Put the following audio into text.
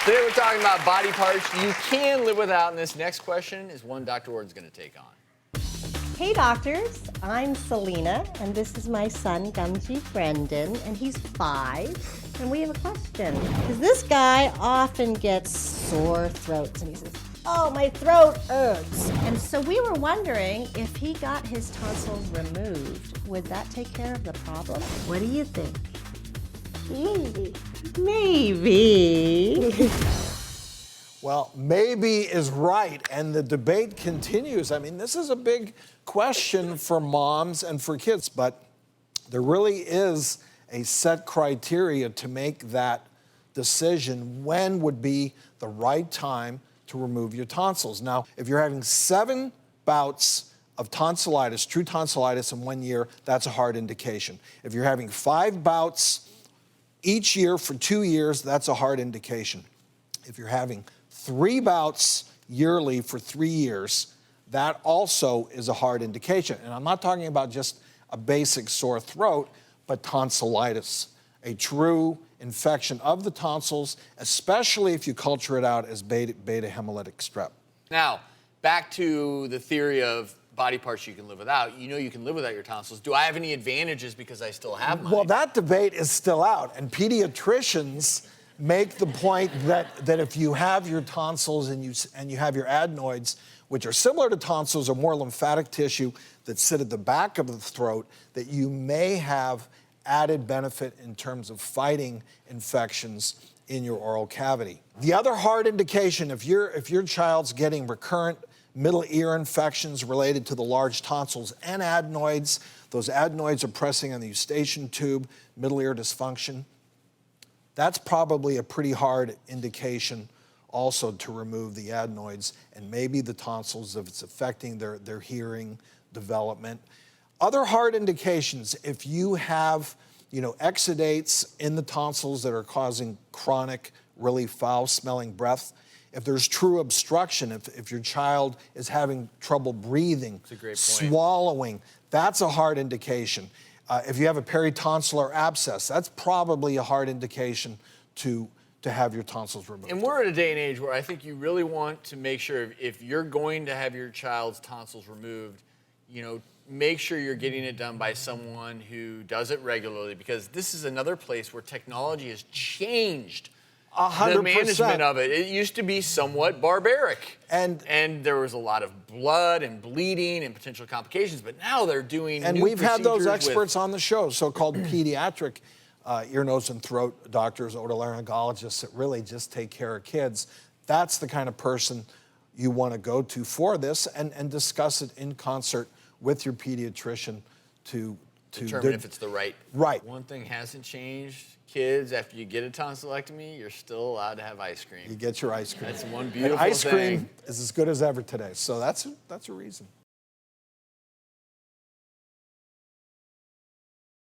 Today we're talking about body parts you can live without, and this next question is one Dr. Ordon's going to take on. Hey doctors, I'm Solina, and this is my son, Gumsy Brendan, and he's 5. And we have a question. Because this guy often gets sore throats, and he says, oh, my throat hurts. And so we were wondering if he got his tonsils removed, would that take care of the problem? What do you think? Maybe. Maybe. Well, maybe is right, and the debate continues. I mean, this is a big question for moms and for kids, but there really is a set criteria to make that decision. When would be the right time to remove your tonsils? Now, if you're having 7 bouts of tonsillitis, true tonsillitis in 1 year, that's a hard indication. If you're having 5 bouts each year for 2 years, that's a hard indication. If you're having 3 bouts yearly for 3 years, that also is a hard indication. And I'm not talking about just a basic sore throat, but tonsillitis, a true infection of the tonsils, especially if you culture it out as beta hemolytic strep. Now, back to the theory of body parts you can live without. You know you can live without your tonsils. Do I have any advantages because I still have mine? Well, that debate is still out, and pediatricians make the point that if you have your tonsils and you have your adenoids, which are similar to tonsils or more lymphatic tissue that sit at the back of the throat, that you may have added benefit in terms of fighting infections in your oral cavity. The other hard indication, if your child's getting recurrent middle ear infections related to the large tonsils and adenoids, those adenoids are pressing on the eustachian tube, middle ear dysfunction, that's probably a pretty hard indication also to remove the adenoids and maybe the tonsils if it's affecting their hearing development. Other hard indications, if you have exudates in the tonsils that are causing chronic, really foul-smelling breath, if there's true obstruction, if your child is having trouble breathing, swallowing, that's a hard indication. If you have a peritonsillar abscess, that's probably a hard indication to have your tonsils removed. And we're at a day and age where I think you really want to make sure if you're going to have your child's tonsils removed, make sure you're getting it done by someone who does it regularly, because this is another place where technology has changed 100%. the management of it. It used to be somewhat barbaric. And there was a lot of blood and bleeding and potential complications, but now they're doing And new we've had those procedures experts on the show, so-called pediatric ear, nose, and throat doctors, otolaryngologists that really just take care of kids. That's the kind of person you want to go to for this and discuss it in concert with your pediatrician to determine if it's the right. Right. One thing hasn't changed. Kids, after you get a tonsillectomy, you're still allowed to have ice cream. You get your ice cream. That's one beautiful and ice thing. cream is as good as ever today, so that's a reason.